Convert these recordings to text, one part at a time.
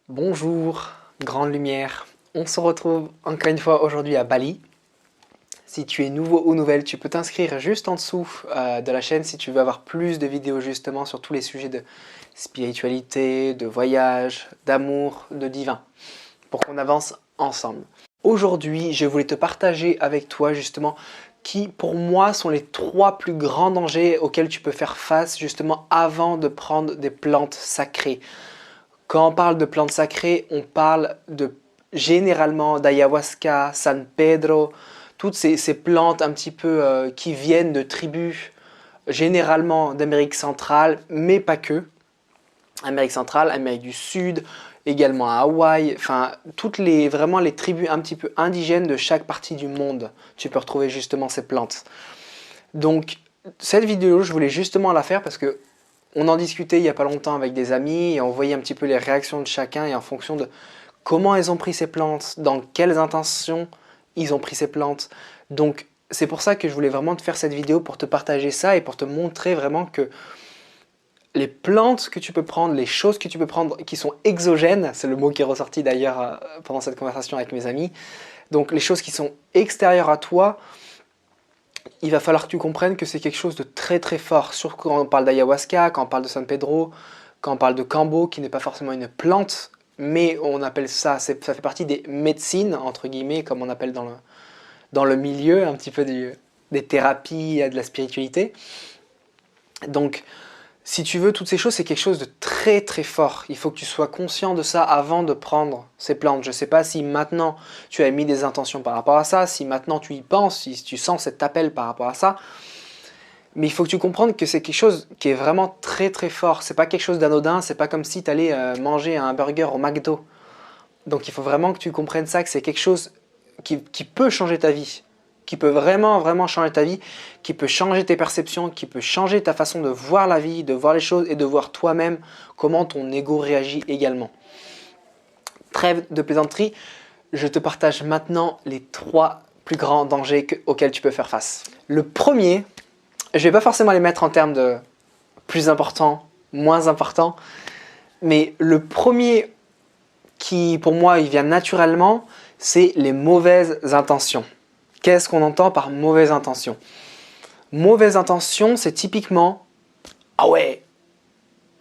Bonjour, grande lumière. On se retrouve encore une fois aujourd'hui à Bali. Si tu es nouveau ou nouvelle, tu peux t'inscrire juste en dessous de la chaîne si tu veux avoir plus de vidéos justement sur tous les sujets de spiritualité, de voyage, d'amour, de divin, pour qu'on avance ensemble. Aujourd'hui, je voulais te partager avec toi justement qui pour moi sont les 3 plus grands dangers auxquels tu peux faire face justement avant de prendre des plantes sacrées. Quand on parle de plantes sacrées, on parle généralement d'ayahuasca, San Pedro, toutes ces plantes un petit peu qui viennent de tribus, généralement d'Amérique centrale, mais pas que. Amérique centrale, Amérique du Sud, également à Hawaï, enfin vraiment les tribus un petit peu indigènes de chaque partie du monde, tu peux retrouver justement ces plantes. Donc cette vidéo, je voulais justement la faire parce que on en discutait il n'y a pas longtemps avec des amis et on voyait un petit peu les réactions de chacun et en fonction de comment ils ont pris ces plantes, dans quelles intentions ils ont pris ces plantes. Donc c'est pour ça que je voulais vraiment te faire cette vidéo pour te partager ça et pour te montrer vraiment que les plantes que tu peux prendre, les choses que tu peux prendre qui sont exogènes, c'est le mot qui est ressorti d'ailleurs pendant cette conversation avec mes amis, donc les choses qui sont extérieures à toi, il va falloir que tu comprennes que c'est quelque chose de très très fort, surtout quand on parle d'ayahuasca, quand on parle de San Pedro, quand on parle de Kambo, qui n'est pas forcément une plante, mais on appelle ça, ça fait partie des médecines, entre guillemets, comme on appelle dans le milieu, un petit peu des thérapies, de la spiritualité. Donc, si tu veux, toutes ces choses, c'est quelque chose de très très fort. Il faut que tu sois conscient de ça avant de prendre ces plantes. Je ne sais pas si maintenant tu as mis des intentions par rapport à ça, si maintenant tu y penses, si tu sens cet appel par rapport à ça. Mais il faut que tu comprennes que c'est quelque chose qui est vraiment très très fort. C'est pas quelque chose d'anodin, c'est pas comme si tu allais manger un burger au McDo. Donc il faut vraiment que tu comprennes ça, que c'est quelque chose qui peut changer ta vie, qui peut vraiment vraiment changer ta vie, qui peut changer tes perceptions, qui peut changer ta façon de voir la vie, de voir les choses et de voir toi-même comment ton ego réagit également. Trêve de plaisanterie, je te partage maintenant les 3 plus grands dangers auxquels tu peux faire face. Le premier, je ne vais pas forcément les mettre en termes de plus important, moins important, mais le premier qui pour moi il vient naturellement, c'est les mauvaises intentions. Qu'est-ce qu'on entend par mauvaise intention? Mauvaise intention, c'est typiquement « Ah ouais !»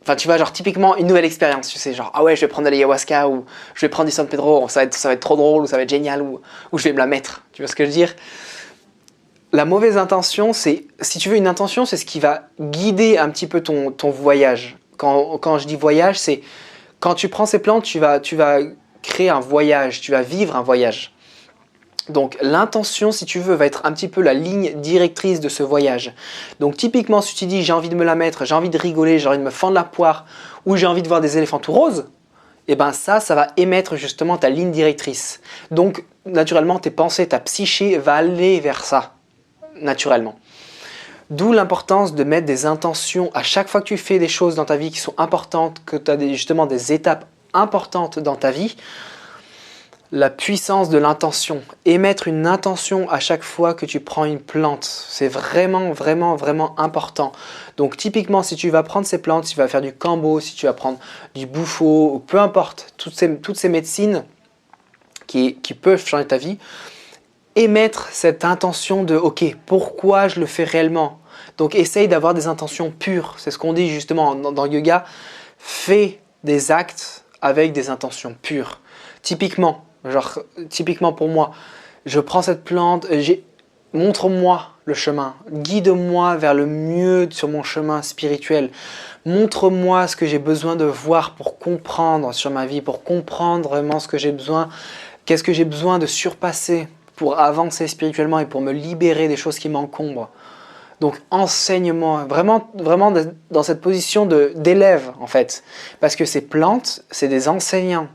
Enfin, tu vois, genre typiquement une nouvelle expérience, tu sais, genre « Ah ouais, je vais prendre de l'ayahuasca » ou « Je vais prendre du San Pedro, ça va être trop drôle » ou « Ça va être génial » ou « Je vais me la mettre ». Tu vois ce que je veux dire? La mauvaise intention, c'est, si tu veux, une intention, c'est ce qui va guider un petit peu ton voyage. Quand je dis voyage, c'est quand tu prends ces plantes, tu vas créer un voyage, tu vas vivre un voyage. Donc l'intention, si tu veux, va être un petit peu la ligne directrice de ce voyage. Donc typiquement, si tu dis j'ai envie de me la mettre, j'ai envie de rigoler, j'ai envie de me fendre la poire, ou j'ai envie de voir des éléphants tout roses, et ben ça va émettre justement ta ligne directrice. Donc naturellement, tes pensées, ta psyché va aller vers ça, naturellement. D'où l'importance de mettre des intentions à chaque fois que tu fais des choses dans ta vie qui sont importantes, que tu as justement des étapes importantes dans ta vie. La puissance de l'intention. Émettre une intention à chaque fois que tu prends une plante. C'est vraiment, vraiment, vraiment important. Donc typiquement, si tu vas prendre ces plantes, si tu vas faire du kambo, si tu vas prendre du bufo, ou peu importe, toutes ces médecines qui peuvent changer ta vie, émettre cette intention de « Ok, pourquoi je le fais réellement ?» Donc essaye d'avoir des intentions pures. C'est ce qu'on dit justement dans le yoga. Fais des actes avec des intentions pures. Typiquement pour moi, je prends cette plante, montre-moi le chemin, guide-moi vers le mieux sur mon chemin spirituel. Montre-moi ce que j'ai besoin de voir pour comprendre sur ma vie, pour comprendre vraiment ce que j'ai besoin, qu'est-ce que j'ai besoin de surpasser pour avancer spirituellement et pour me libérer des choses qui m'encombrent. Donc enseigne-moi, vraiment, vraiment dans cette position d'élève en fait. Parce que ces plantes, c'est des enseignants.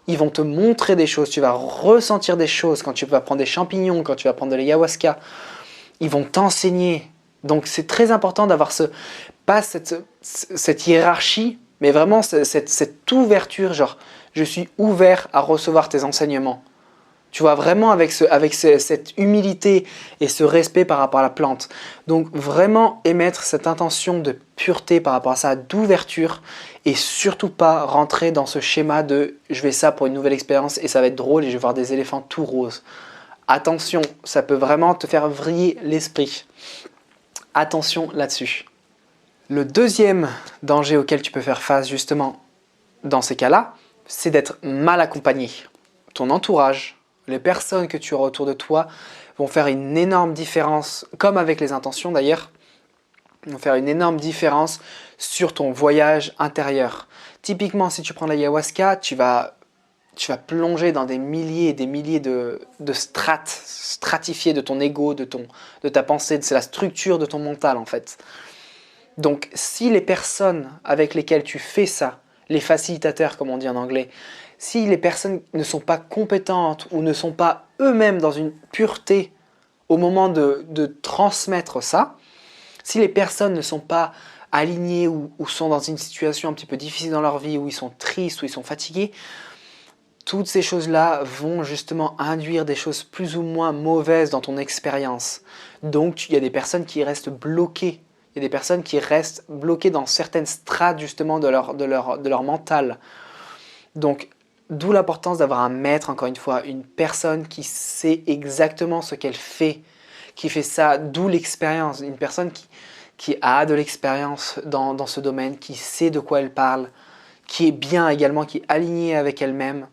Ils vont te montrer des choses, tu vas ressentir des choses quand tu vas prendre des champignons, quand tu vas prendre de l'ayahuasca. Ils vont t'enseigner. Donc c'est très important d'avoir pas cette hiérarchie, mais vraiment cette ouverture, genre je suis ouvert à recevoir tes enseignements. Tu vois, vraiment avec cette humilité et ce respect par rapport à la plante. Donc vraiment émettre cette intention de pureté par rapport à ça, d'ouverture et surtout pas rentrer dans ce schéma de je vais ça pour une nouvelle expérience et ça va être drôle et je vais voir des éléphants tout roses. Attention, ça peut vraiment te faire vriller l'esprit. Attention là-dessus. Le deuxième danger auquel tu peux faire face justement dans ces cas-là, c'est d'être mal accompagné. Ton entourage, les personnes que tu auras autour de toi vont faire une énorme différence, comme avec les intentions d'ailleurs, vont faire une énorme différence sur ton voyage intérieur. Typiquement, si tu prends l'ayahuasca, tu vas plonger dans des milliers et des milliers de strates stratifiées de ton ego, de ta pensée, c'est la structure de ton mental en fait. Donc si les personnes avec lesquelles tu fais ça, les facilitateurs comme on dit en anglais, si les personnes ne sont pas compétentes ou ne sont pas eux-mêmes dans une pureté au moment de transmettre ça, si les personnes ne sont pas alignées ou sont dans une situation un petit peu difficile dans leur vie, où ils sont tristes, où ils sont fatigués, toutes ces choses-là vont justement induire des choses plus ou moins mauvaises dans ton expérience. Donc il y a des personnes qui restent bloquées. Il y a des personnes qui restent bloquées dans certaines strates justement de leur mental. Donc d'où l'importance d'avoir un maître, encore une fois, une personne qui sait exactement ce qu'elle fait, qui fait ça, d'où l'expérience, une personne qui a de l'expérience dans ce domaine, qui sait de quoi elle parle, qui est bien également, qui est alignée avec elle-même.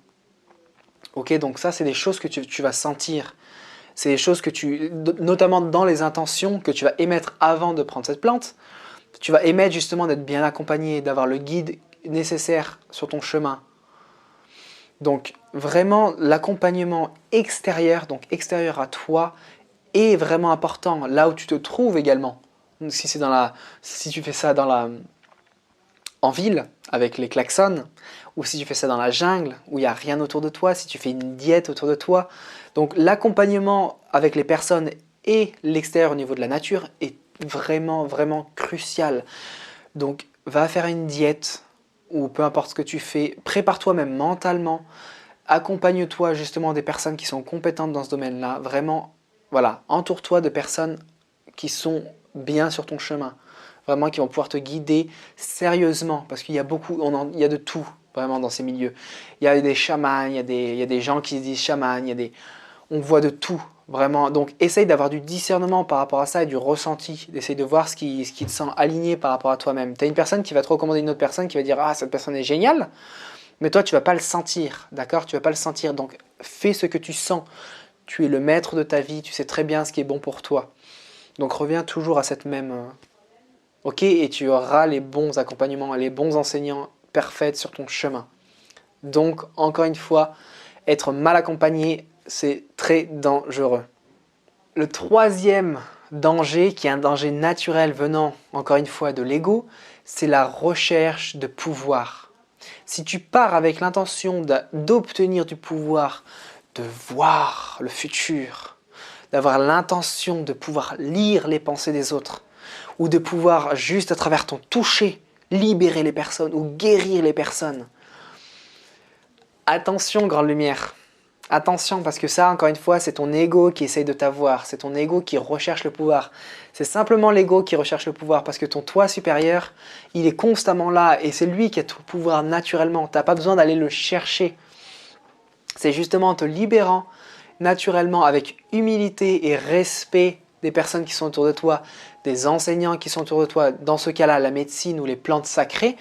Ok, donc ça, c'est des choses que tu vas sentir. C'est des choses que notamment dans les intentions que tu vas émettre avant de prendre cette plante, tu vas émettre justement d'être bien accompagné, d'avoir le guide nécessaire sur ton chemin. Donc vraiment, l'accompagnement extérieur, donc extérieur à toi, est vraiment important là où tu te trouves également. Si tu fais ça en ville, avec les klaxons, ou si tu fais ça dans la jungle, où il n'y a rien autour de toi, si tu fais une diète autour de toi. Donc l'accompagnement avec les personnes et l'extérieur au niveau de la nature est vraiment, vraiment crucial. Donc va faire une diète, ou peu importe ce que tu fais, prépare-toi même mentalement, accompagne-toi justement des personnes qui sont compétentes dans ce domaine-là. Vraiment, voilà, entoure-toi de personnes qui sont bien sur ton chemin. Vraiment qui vont pouvoir te guider sérieusement, parce qu'il y a il y a de tout vraiment dans ces milieux. Il y a des chamans, il y a des gens qui se disent chamans, on voit de tout vraiment. Donc essaye d'avoir du discernement par rapport à ça et du ressenti, d'essayer de voir ce qui te sent aligné par rapport à toi-même. Tu as une personne qui va te recommander une autre personne qui va dire ah cette personne est géniale, mais toi tu vas pas le sentir, d'accord? Tu vas pas le sentir, donc fais ce que tu sens. Tu es le maître de ta vie, tu sais très bien ce qui est bon pour toi. Donc reviens toujours à cette même... Ok, et tu auras les bons accompagnements, les bons enseignants parfaits sur ton chemin. Donc, encore une fois, être mal accompagné, c'est très dangereux. Le troisième danger, qui est un danger naturel venant, encore une fois, de l'ego, c'est la recherche de pouvoir. Si tu pars avec l'intention d'obtenir du pouvoir, de voir le futur, d'avoir l'intention de pouvoir lire les pensées des autres, ou de pouvoir juste à travers ton toucher libérer les personnes ou guérir les personnes. Attention, grande lumière. Attention, parce que ça, encore une fois, c'est ton ego qui essaye de t'avoir. C'est ton ego qui recherche le pouvoir. C'est simplement l'ego qui recherche le pouvoir parce que ton toi supérieur, il est constamment là et c'est lui qui a tout le pouvoir naturellement. Tu n'as pas besoin d'aller le chercher. C'est justement en te libérant naturellement avec humilité et respect des personnes qui sont autour de toi, des enseignants qui sont autour de toi, dans ce cas-là, la médecine ou les plantes sacrées,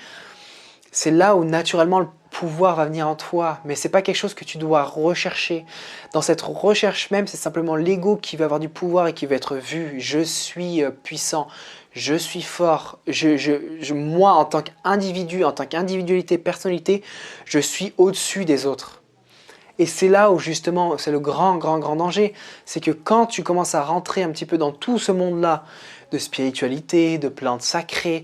c'est là où naturellement le pouvoir va venir en toi, mais ce n'est pas quelque chose que tu dois rechercher. Dans cette recherche même, c'est simplement l'ego qui va avoir du pouvoir et qui va être vu. Je suis puissant, je suis fort, moi en tant qu'individu, en tant qu'individualité, personnalité, je suis au-dessus des autres. Et c'est là où justement, c'est le grand danger, c'est que quand tu commences à rentrer un petit peu dans tout ce monde-là de spiritualité, de plantes sacrées,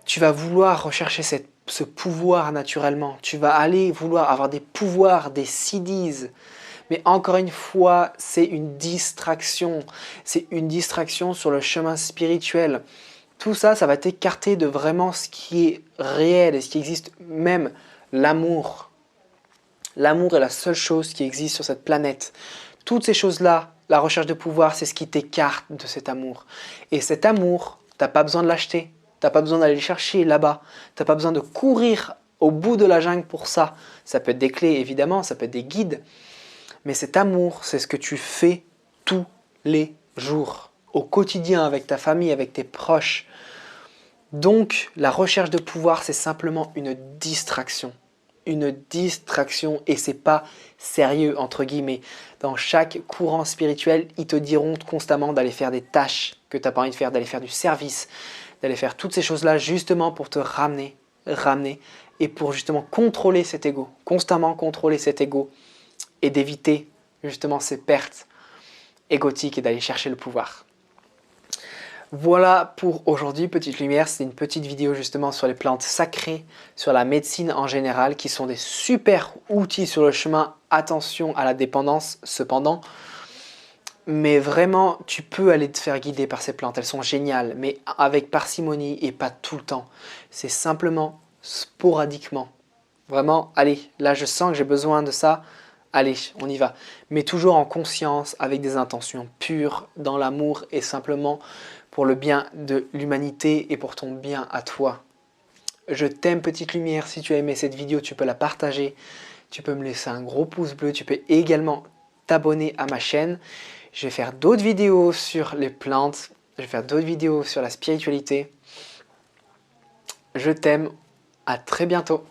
tu vas vouloir rechercher ce pouvoir naturellement. Tu vas aller vouloir avoir des pouvoirs, des siddhis. Mais encore une fois, c'est une distraction. C'est une distraction sur le chemin spirituel. Tout ça, ça va t'écarter de vraiment ce qui est réel et ce qui existe, même l'amour. L'amour est la seule chose qui existe sur cette planète. Toutes ces choses-là, la recherche de pouvoir, c'est ce qui t'écarte de cet amour. Et cet amour, t'as pas besoin de l'acheter. T'as pas besoin d'aller le chercher là-bas. T'as pas besoin de courir au bout de la jungle pour ça. Ça peut être des clés, évidemment, ça peut être des guides. Mais cet amour, c'est ce que tu fais tous les jours, au quotidien, avec ta famille, avec tes proches. Donc, la recherche de pouvoir, c'est simplement une distraction. Une distraction et c'est pas sérieux, entre guillemets. Dans chaque courant spirituel, ils te diront constamment d'aller faire des tâches que tu n'as pas envie de faire, d'aller faire du service, d'aller faire toutes ces choses-là justement pour te ramener et pour justement contrôler cet ego, constamment contrôler cet ego et d'éviter justement ces pertes égotiques et d'aller chercher le pouvoir. Voilà pour aujourd'hui, Petite Lumière, c'est une petite vidéo justement sur les plantes sacrées, sur la médecine en général, qui sont des super outils sur le chemin. Attention à la dépendance cependant, mais vraiment tu peux aller te faire guider par ces plantes, elles sont géniales, mais avec parcimonie et pas tout le temps. C'est simplement sporadiquement. Vraiment, allez, là je sens que j'ai besoin de ça, allez, on y va. Mais toujours en conscience, avec des intentions pures, dans l'amour et simplement pour le bien de l'humanité et pour ton bien à toi. Je t'aime, Petite Lumière. Si tu as aimé cette vidéo, tu peux la partager. Tu peux me laisser un gros pouce bleu. Tu peux également t'abonner à ma chaîne. Je vais faire d'autres vidéos sur les plantes. Je vais faire d'autres vidéos sur la spiritualité. Je t'aime. À très bientôt.